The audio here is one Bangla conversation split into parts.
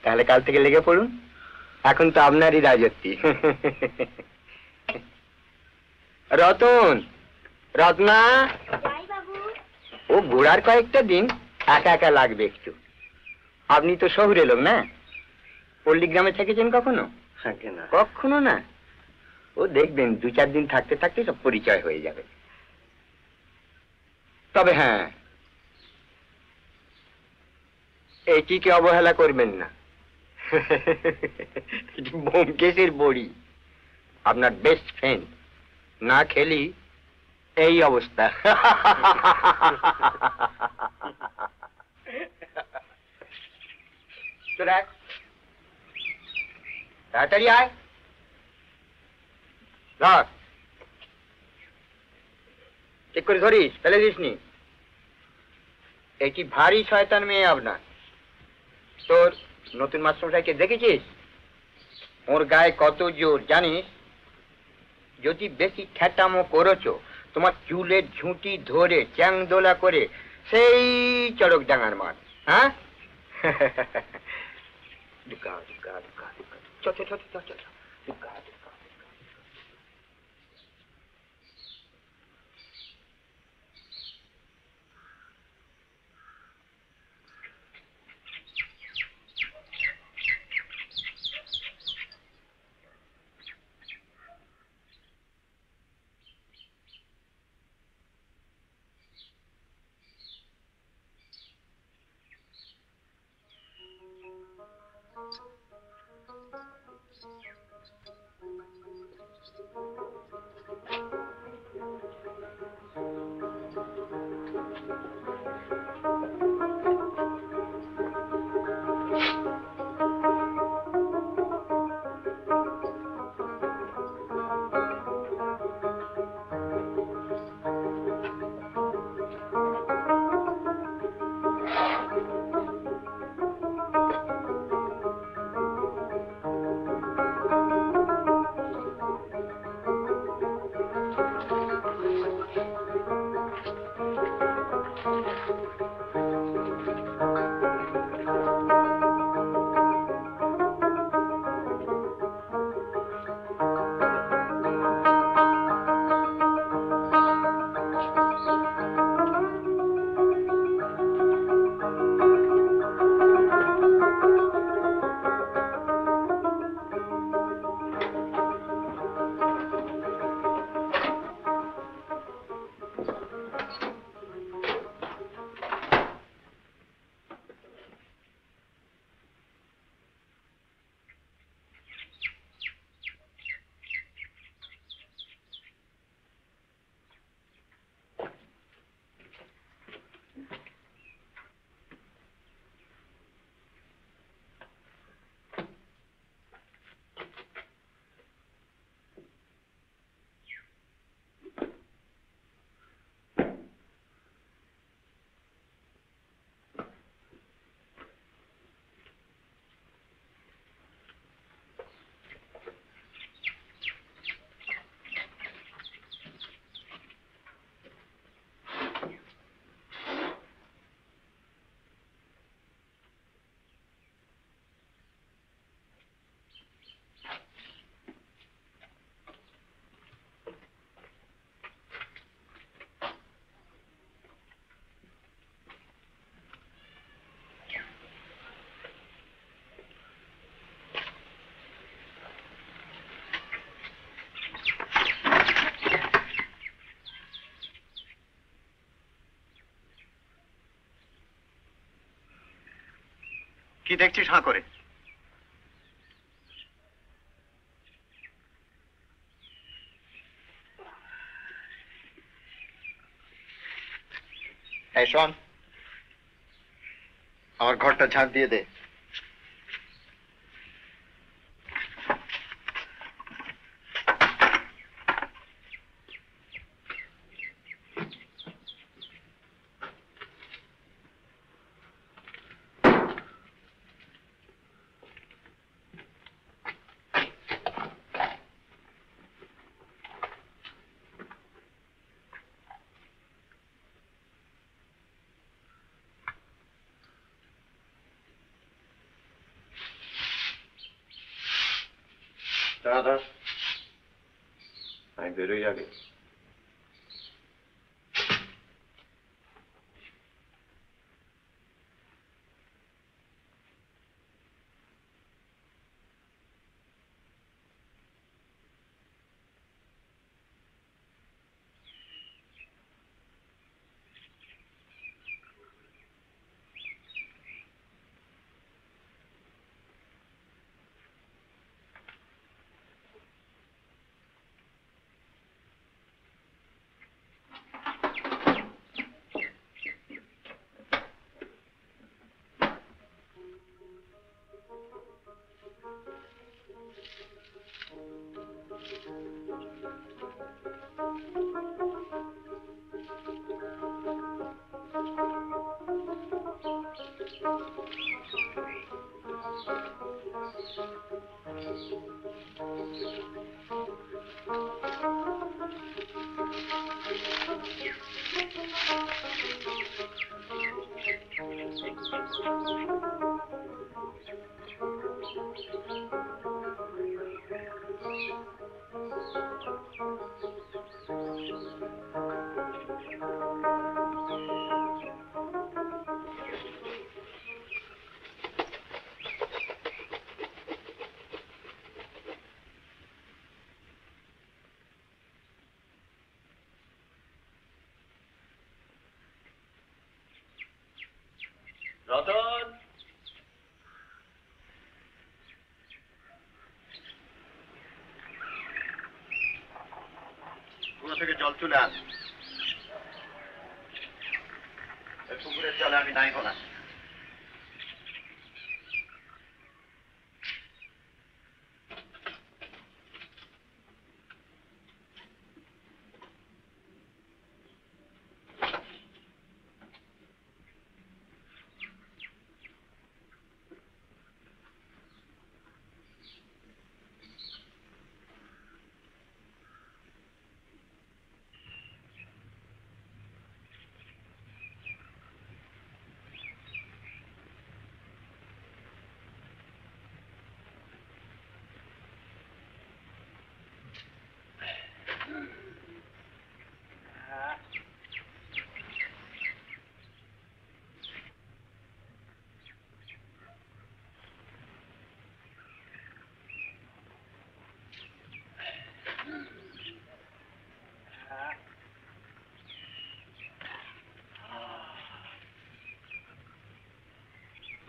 তাহলে কাল থেকে লেগে পড়ুন, এখন তো আপনারই রাজত্বী। রতন, রত্না, ও ঘোড়ার কয়েকটা দিন একা একা লাগবে একটু। আপনি তো শহরে লোক না, পল্লীগ্রামে থেকেছেন কখনো? কখনো না। ও দেখবেন 2-4 দিন থাকতে থাকতে সব পরিচয় হয়ে যাবে। তবে হ্যাঁ, এটিকে অবহেলা করবেন না। ব্যোমকেশের বড়ি, আপনার বেস্ট ফ্রেন্ড। না খেলি এই অবস্থা। তাড়াতাড়ি আয়। ধর, ঠিক করে ধরিস, ফেলে দিসনি। এটি ভারী শয়তান মেয়ে আপনার। তোর নতুন মাস্টারমশাইকে দেখেছিস? ওর গায়ে কত জোর জানিস? যদি বেশি খ্যাটামো করেছো, তোমার চুলের ঝুঁটি ধরে চ্যাংদোলা করে সেই চড়ক ডাঙার মার। হ্যাঁ? দুকা দুকা দুকা দুকা, চল চল চল চল চল, দুকা দুকা। কি দেখছিস হাঁ করে? এই শোন, আমার ঘরটা ঝাঁট দিয়ে দে। দাদা আমি বেরোই আগে। রতন, কুয়ো থেকে জল তুলে আন। পুকুরের জলে আমি নাইব না।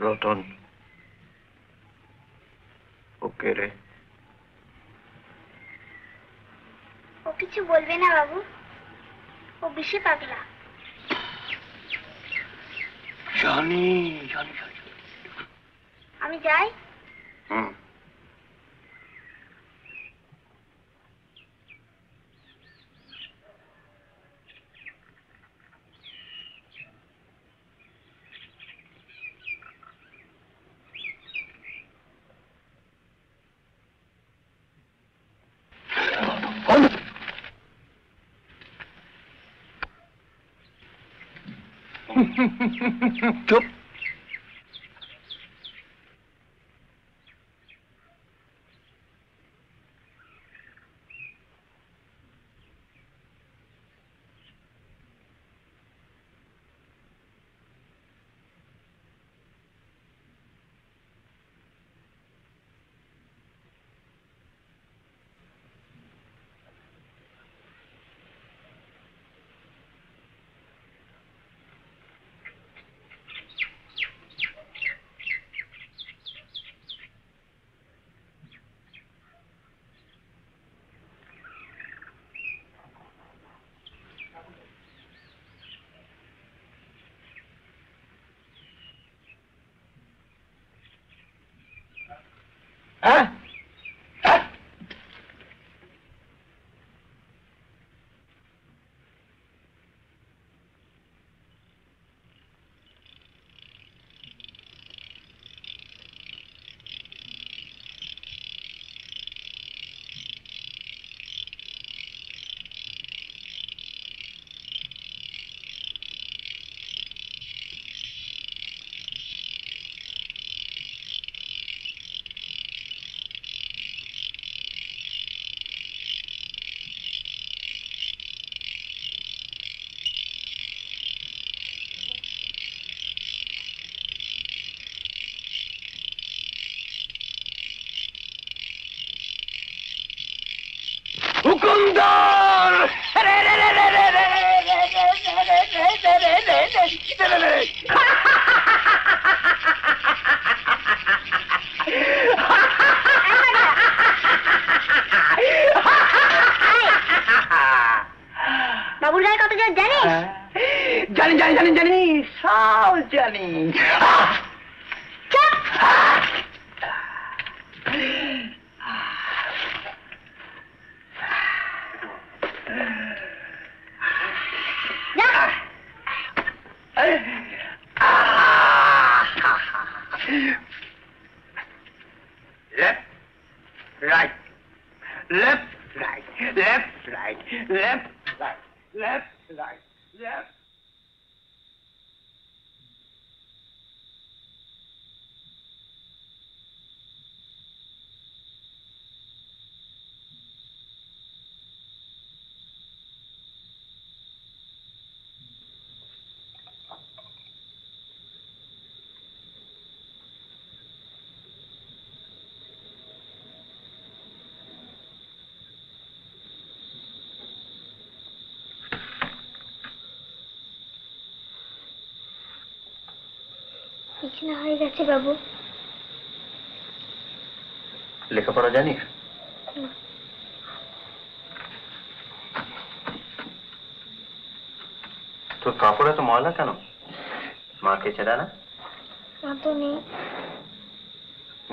রতন, ওকে রে। ও কিছু বলবে না বাবু, ও বেশি পাগলা। জানি জানি জানি। আমি যাই। হুম। চুপ। হুকুমদার বাবুর গায়ে কত জোর জানিস? জানি জানি জানি জানি সব জানি। চুপ! যা। Left, right, left, right, left, right, left, right, left, right, left. বিছানা হয়ে গেছে বাবু। লেখাপড়া জানিস? তোর কাপড় এত ময়লা কেন? মা কেচে দেয় না? মা তো নেই,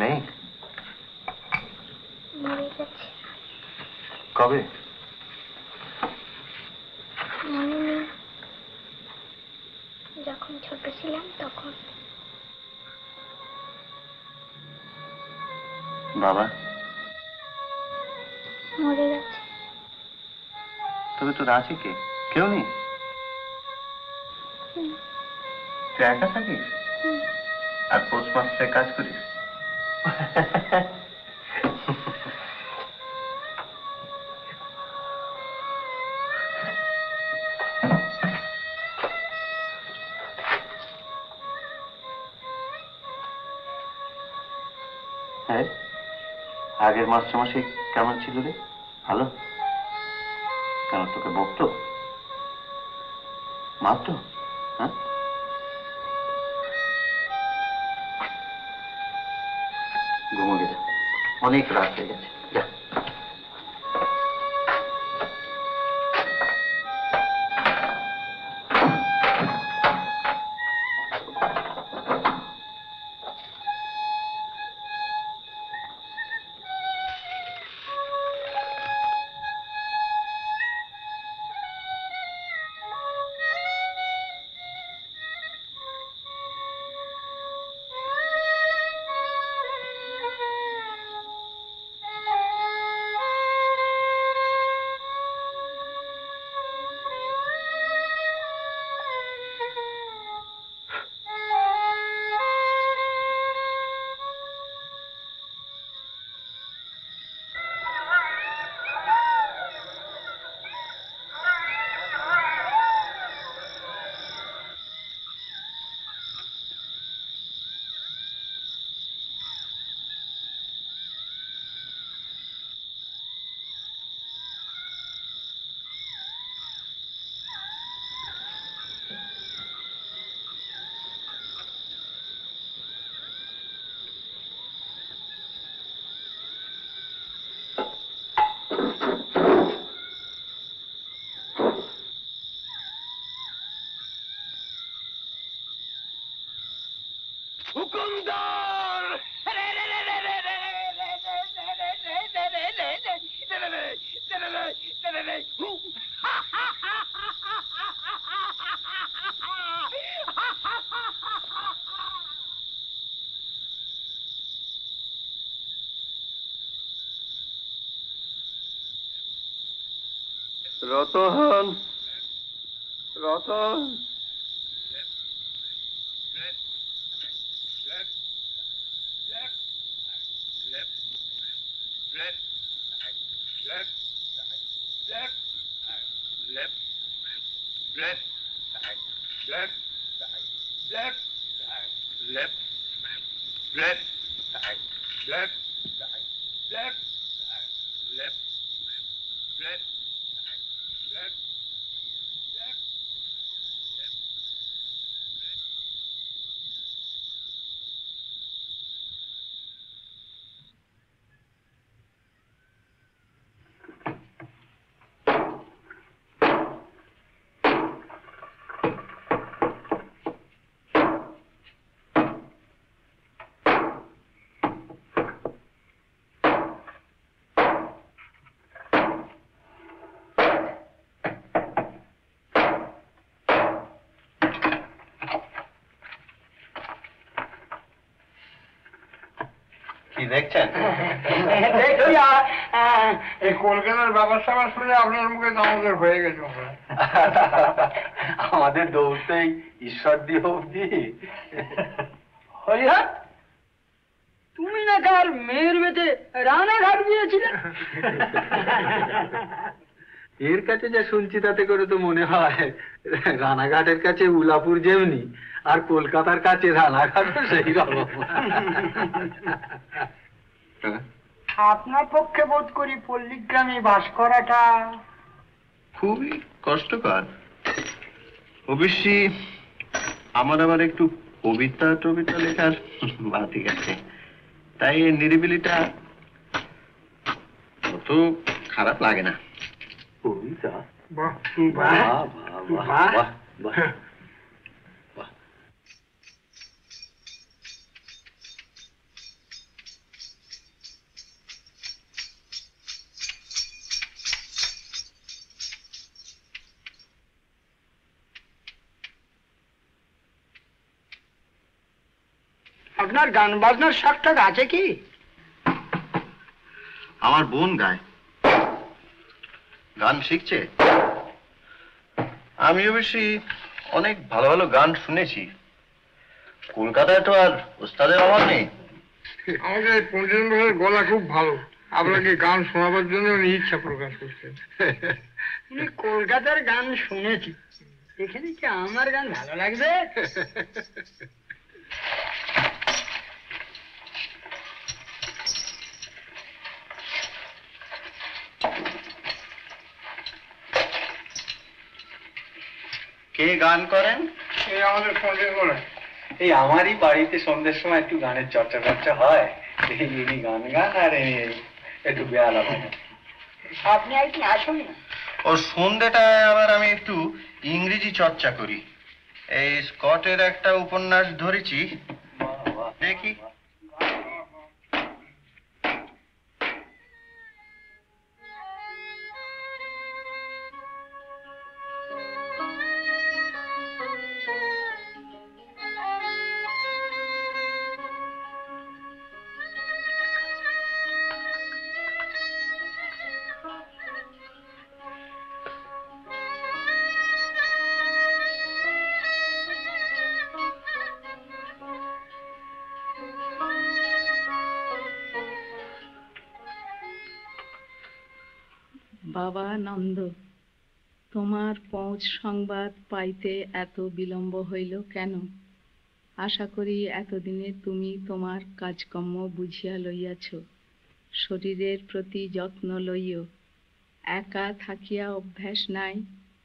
নেই? মরে গেছে। কবে? মনে নেই, যখন ছোট ছিলাম তখন। বাবা? মরে গেছে। তবে তোর আছে কে? কেউ নেই? তুই একা থাকিস আর পোস্ট মাস্টারের কাজ করিস? হ্যাঁ, আগের মাস্টারমশাই কেমন ছিল রে? ভালো? কেন তোকে বকতো? মারতো? হ্যাঁ, ঘুমো গেছে, অনেক রাত হয়ে গেছে, যা। হুকুমদার রতন, রতন, left, কি দেখছেন? দেখছি এই কলকাতার ব্যাপার স্যাপার শুনে আপনার মুখে দামোদর হয়ে গেছে। আমাদের দৌড়তেই ঈশ্বর দিয়ে অবধি। হরিহর, তুমি না কার মেয়ের বেটে রানাঘাট গিয়েছিলে? এর কাছে যা শুনছি তাতে করে তো মনে হয় রানাঘাটের কাছে উলাপুর যেমনি আর কলকাতার কাছে রানাঘাট সেই রকম। আপনার পক্ষে বোধ করি পল্লীগ্রামে বাস করাটা খুবই কষ্টকর। অবশ্যই আমার আবার একটু কবিতা টবিতা লেখার বাতিক আছে, তাই এই নিরিবিলিটা অত খারাপ লাগে না। কবিতা? বাহ বাহ বাহ বাহ বাহ। আপনার গান বাজনার শখটা আছে কি? আমার বোন গায়, গান শিখছে। আমি অবশ্যই অনেক ভালো ভালো গান শুনেছি। কলকাতায় তো আর ওস্তাদের অভাব নেই। আমাদের পঞ্চায়েত মশাইয়ের গলা খুব ভালো, আপনাকে গান শোনাবার জন্য উনি ইচ্ছা প্রকাশ করছেন। উনি কলকাতার গান শুনেছি, এখানে কি আমার গান ভালো লাগবে? কে গান করেন? এই আমাদের পঞ্চায়েত মশাই। এই আমারই বাড়িতে সন্ধ্যের সময় একটু গানের চর্চা টর্চা হয়। ইনি গান গান আর একটু বেয়ালা বাজান। আপনি একদিন আসুন না। ও সন্ধ্যেটায় আবার আমি একটু ইংরেজি চর্চা করি। এই স্কটের একটা উপন্যাস ধরেছি, দেখি। বাবা নন্দ, তোমার পৌঁছ সংবাদ পাইতে এত বিলম্ব হইল কেন? আশা করি এতদিনে তুমি তোমার কাজকর্ম বুঝিয়া লইয়াছ। শরীরের প্রতি যত্ন লইও। একা থাকিয়া অভ্যাস নাই,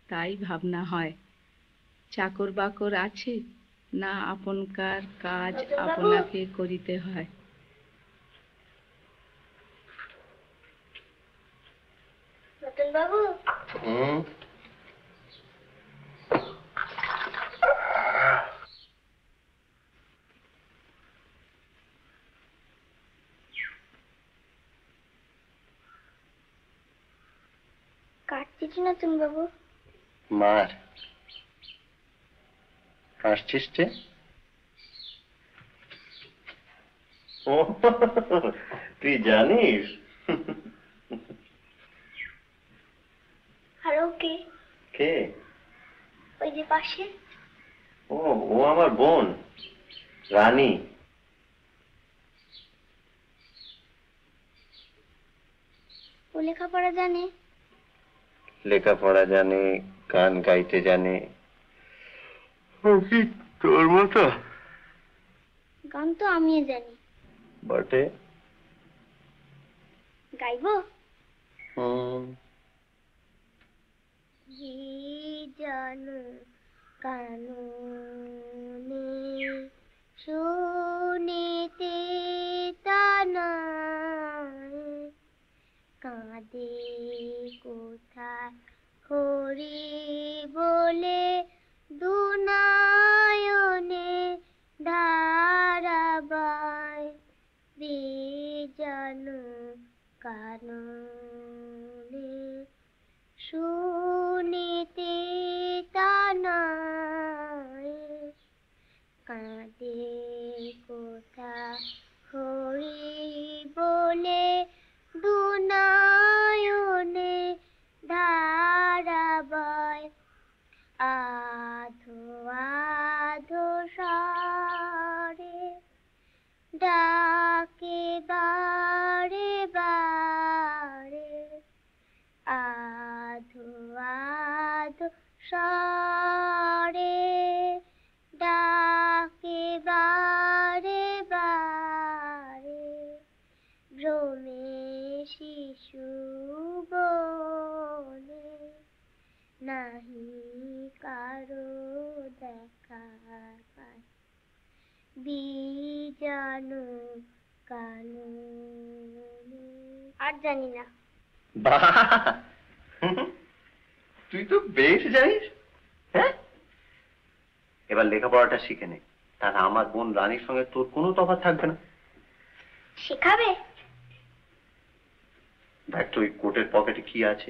তাই ভাবনা হয়। চাকর বাকর আছে না আপনকার কাজ আপনাকে করিতে হয়? রতন বাবু, কাটছিস নতুন বাবু? মার হাসছিস যে? ও তুই জানিস? আর ও কে? কে? ওই যে পাশে। ও ও আমার বোন রানী। ও লেখাপড়া জানে? লেখাপড়া জানে, গান গাইতে জানে। ও কি তোর মতো? গান তো আমিও জানি। বটে? গাইবো? ভিজানো কাননে শুনিতে তানায় কাঁদে কোথায় হরি বলে দুনায়নে ধারাবায় ভিজানো কাননে শুনিতে তানায় কাঁদে কোথা হরি বলে দুনায়নে ধারাবায় আধো আধো স্বরে ডাকে বারে বারে আধো আধো স্বরে ডাকে বারে বারে ভ্রমে শিশু বনে নাহি কারো দেখা পায় বিজানো কাননে। আর জানি না। বাহ, তুই তো বেশ জানিস। হ্যাঁ, এবার লেখাপড়াটা শিখে নে, তাহলে আমার বোন রানীর সঙ্গে তোর কোনো তফাৎ থাকবে না। শেখাবে? দেখ তো ওই কোটের পকেটে কি আছে।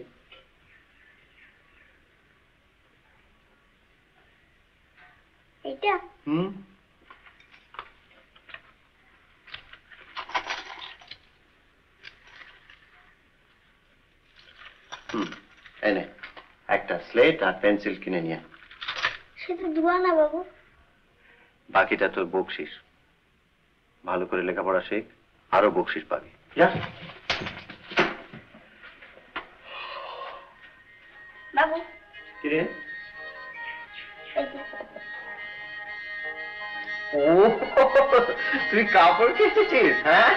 এটা? হুম, এনে একটা স্লেট আর পেন্সিল কিনে নিয়ে। সেটা দুয়া না বাবু। বাকিটা তোর বকশিস। ভালো করে লেখাপড়া শেখ, আরো বকশিস পাবি। যা। বাবু কি রে? এই যে। ও, তুই কাপড় কেচেছিস? হ্যাঁ,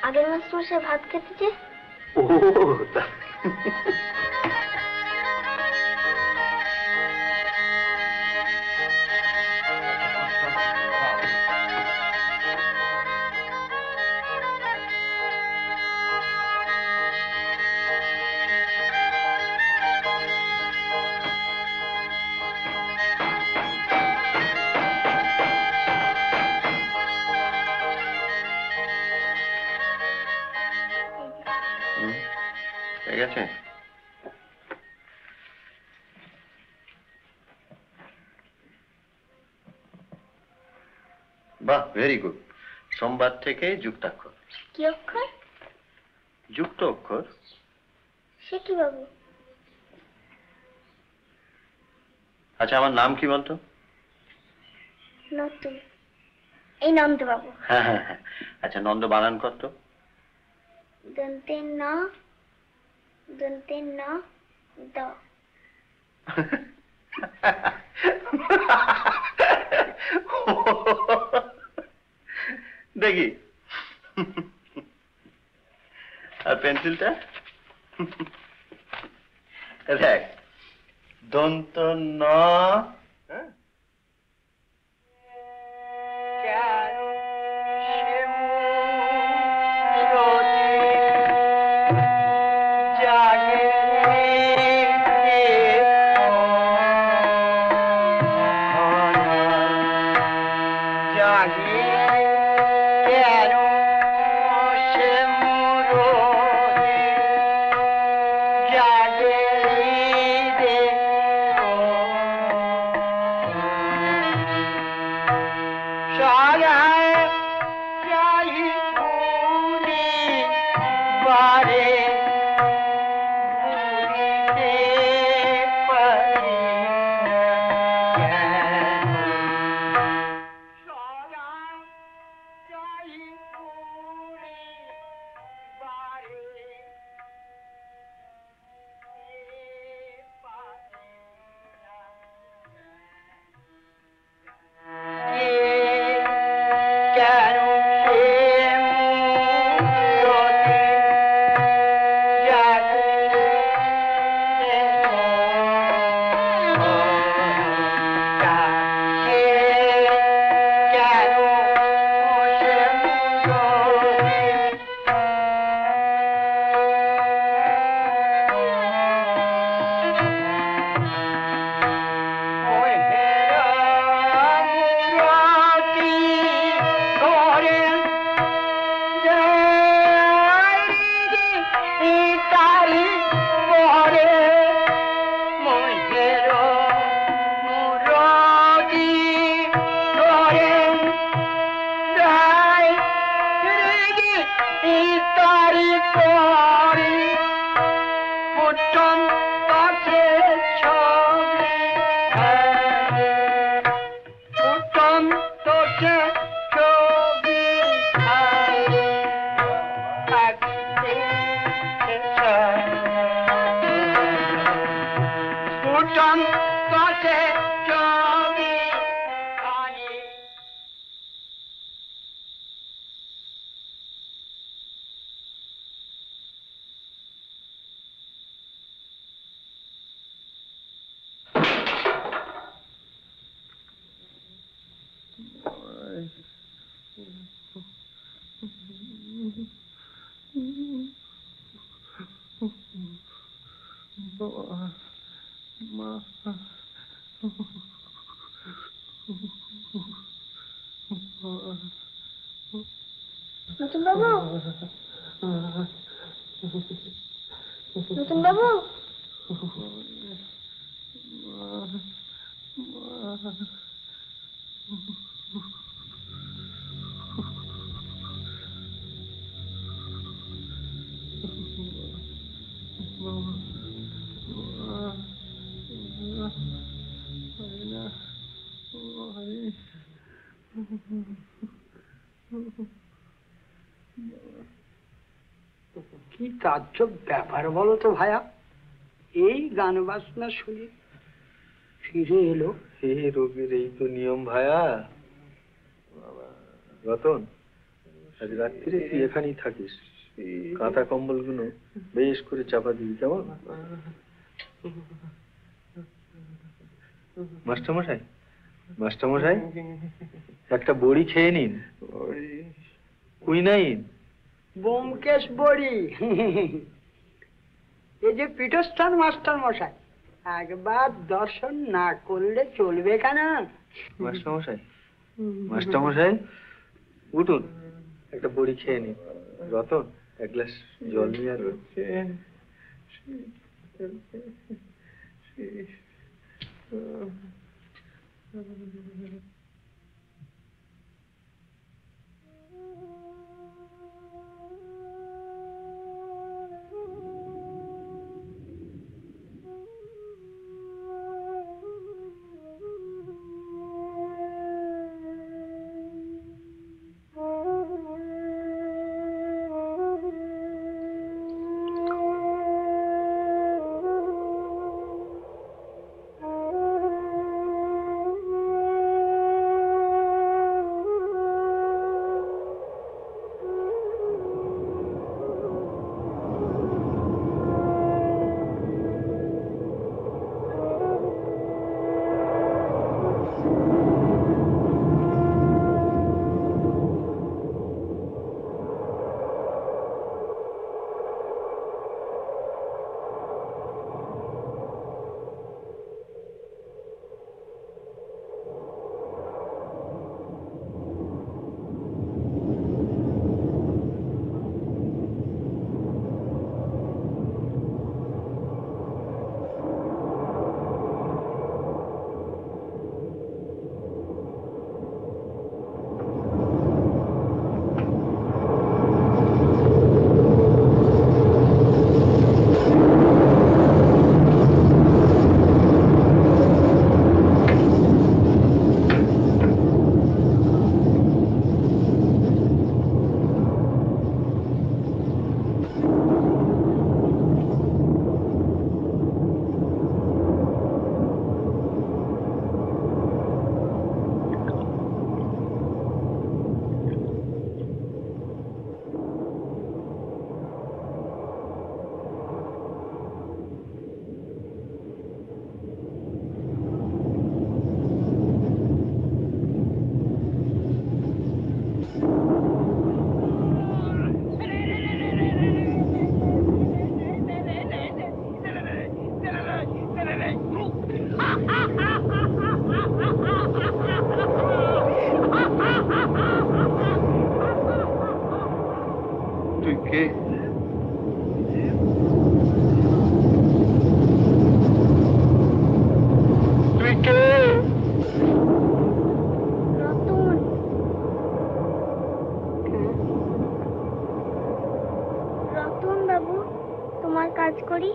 আগের মাস মাসে ভাত খেতেছে। ও তা। ঠিক আছে, বাহ, ভেরি গুড। সোমবার থেকে যুক্তাক্ষর। কি অক্ষর? যুক্ত অক্ষর। সে কি বাবু? আচ্ছা, আমার নাম কি বলতো? নতুন। এই নন্দ বাবু। হ্যাঁ হ্যাঁ হ্যাঁ, আচ্ছা নন্দ বানান কর তো। দন্তে ন দন্তে ন দ। দেখি, আর পেন্সিলটা দেখ, দন্ত ন। হ্যাঁ, নতুন বাবু, নতুন বাবু, কি তাজ্জব ব্যাপার বলো তো ভাইয়া, এই গান বাজনা শুনে ফিরে এলো। এই রোগের এই তো নিয়ম ভায়া। রতন, আজ রাত্রিরে তুই এখানেই থাকিস, কাঁথা কম্বল গুলো বেশ করে চাপা দিবি, কেমন? মাস্টারমশাই, মাস্টারমশাই, একটা বড়ি খেয়ে নিন, কুইনাইন। ব্যোমকেশ বড়ি। এই যে পীঠস্থান মাস্টার মশাই, একবার দর্শন না করলে চলবে কেন? মাস্টারমশাই, মাস্টারমশাই, উঠুন, একটা বড়ি খেয়ে নিন। রতন, এক গ্লাস জল নিয়ে আসবে। তুই কে? তুই কে? রতন, রতন বাবু, তোমার কাজ করি।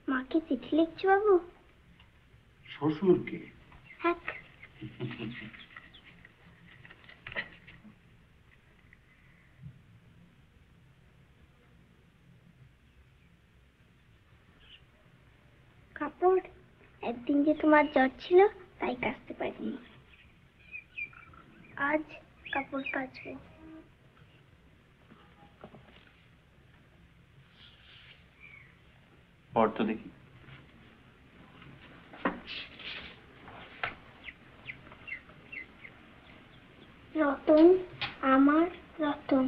মাকে চিঠি লিখছো বাবু? শ্বশুরকে? হ্যাঁ। কাপড় একদিন যে তোমার জ্বর ছিল তাই কাচতে পারিনি, আজ কাপড় কাচবো। পড় তো দেখি। রতন আমার রতন,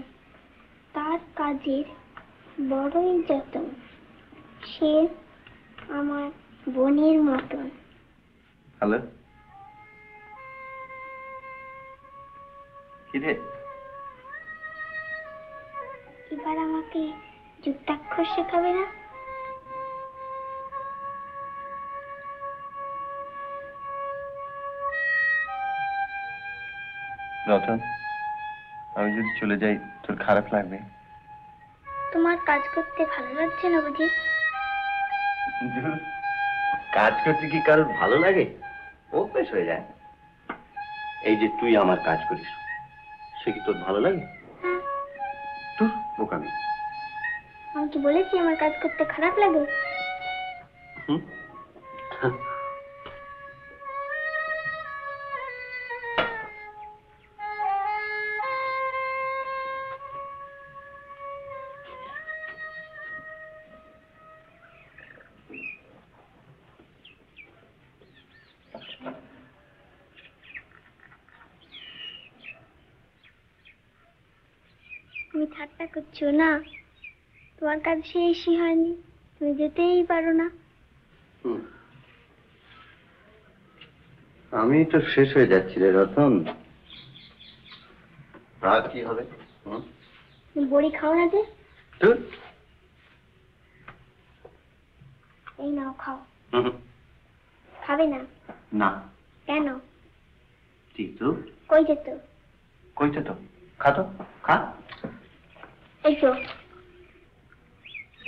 তার কাজের বড়ই যতন, সে আমার বোনের মতন। হ্যালো, কি রে? এবার আমাকে যুক্তাক্ষর শেখাবে না? রতন, আমি যদি চলে যাই তোর খারাপ লাগবে? তোমার কাজ করতে ভালো লাগছে না বুঝি? কাজ করতে কি কারোর ভালো লাগে? অভ্যেস হয়ে যায়। এই যে তুই আমার কাজ করিস, সে কি তোর ভালো লাগে? হ্যাঁ। তোর বোকামি। আমি কি বলেছি আমার কাজ করতে খারাপ লাগে? হুম? তুমি ঠাট্টা করছো না? তোমার কাজ শেষই হয়নি, তুমি যেতেই পারো না। আমি তো শেষ হয়ে যাচ্ছি রে রতন। আর কি হবে? তুমি বড়ি খাও না যে? তুই? এই নাও খাও। খাবে না? না। কেন? তিতু? কই যেত? কইতে তো খা, তো খা। এই তো।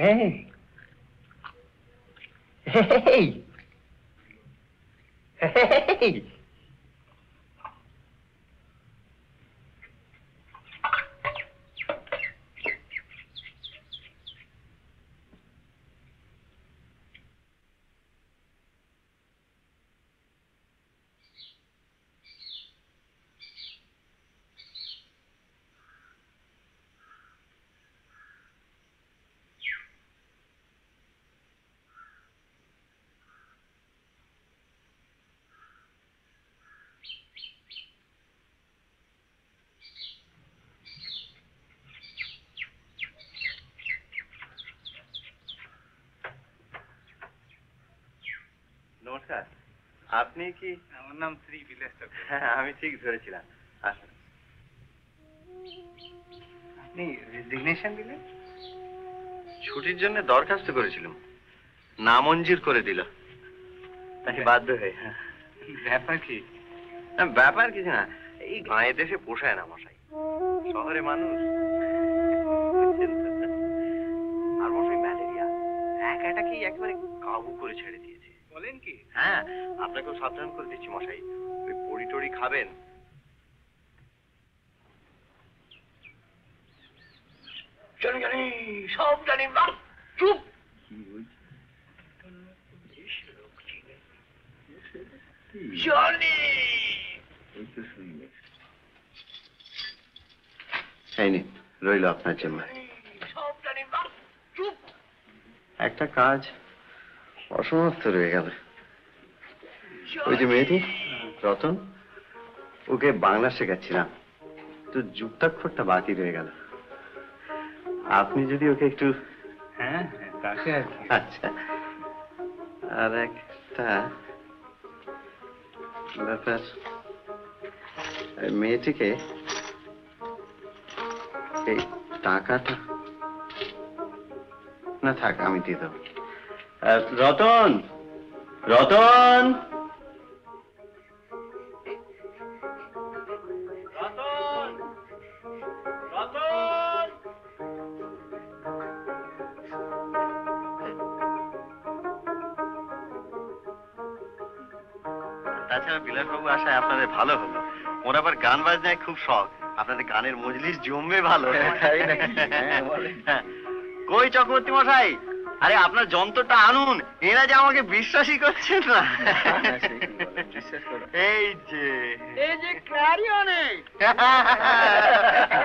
এই এই এই নমস্কার, আপনি কি? আমার নাম শ্রী বিলাস চক্রবর্তী। হ্যাঁ, আমি ঠিক ধরেছিলাম। আসুন। আপনি রেজিগনেশন দিলেন? ছুটির জন্য দরখাস্ত করেছিলাম, নামঞ্জুর করে দিল, তাই বাধ্য হয়ে। ব্যাপার কি? না, ব্যাপার কিছু না, এই গাঁয়ে দেশে পোষায় না মশাই, শহরে মানুষ। আর মশাই ম্যালেরিয়া একাটাকেই একেবারে কাবু করে ছেড়ে দিয়েছে। বলেন কি? হ্যাঁ, আপনাকেও সাবধান করে দিচ্ছি মশাই, ওই বড়ি টড়ি খাবেন। জানি জানি, সব জানি, বাপ চুপ। জানি। এই নিন, রইল আপনার জন্য। সব জানি, বাপ চুপ। একটা কাজ অসমাপ্ত রয়ে গেল। ওই যে মেয়েটি রতন, ওকে বাংলা শেখাচ্ছিলাম, তো যুক্তাক্ষরটা বাকি রয়ে গেল। আপনি যদি ওকে একটু। হ্যাঁ তাকে আর কি। আচ্ছা, আর একটা ব্যাপার, ওই মেয়েটিকে এই টাকাটা না থাক, আমি দিয়ে দেবো। রতন, রতন, রতন, রতন। তাছাড়া বিলাসবাবু আসায় আপনাদের ভালো হলো। ওর আবার গান বাজনায় খুব শখ। আপনাদের গানের মজলিস জমবে ভালো। তাই নাকি? হ্যাঁ। কই চক্রবর্তী মশাই, আরে আপনার যন্ত্রটা আনুন। এরা যে আমাকে বিশ্বাসই করছেন না। এই যে এই যে ক্লারিয়নে।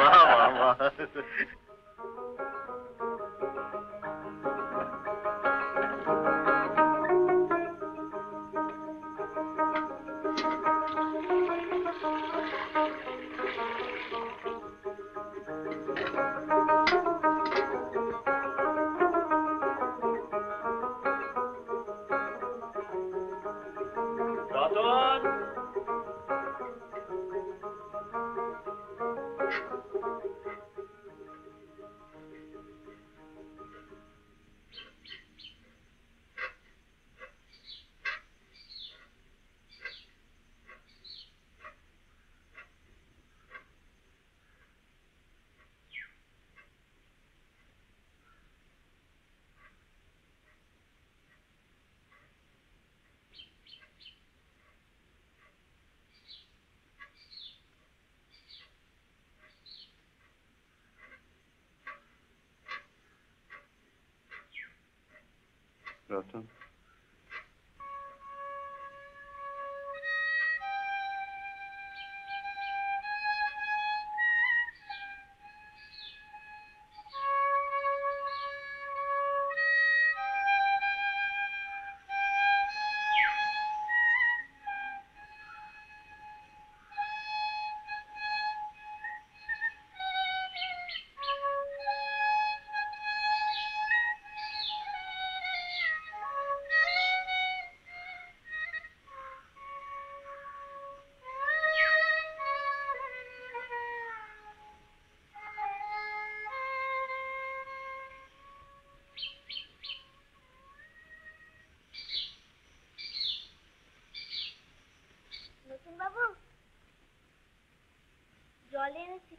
বাহ, বাহ, বাহ। রতন, রতন। নতুন বাবু, জল এনেছি।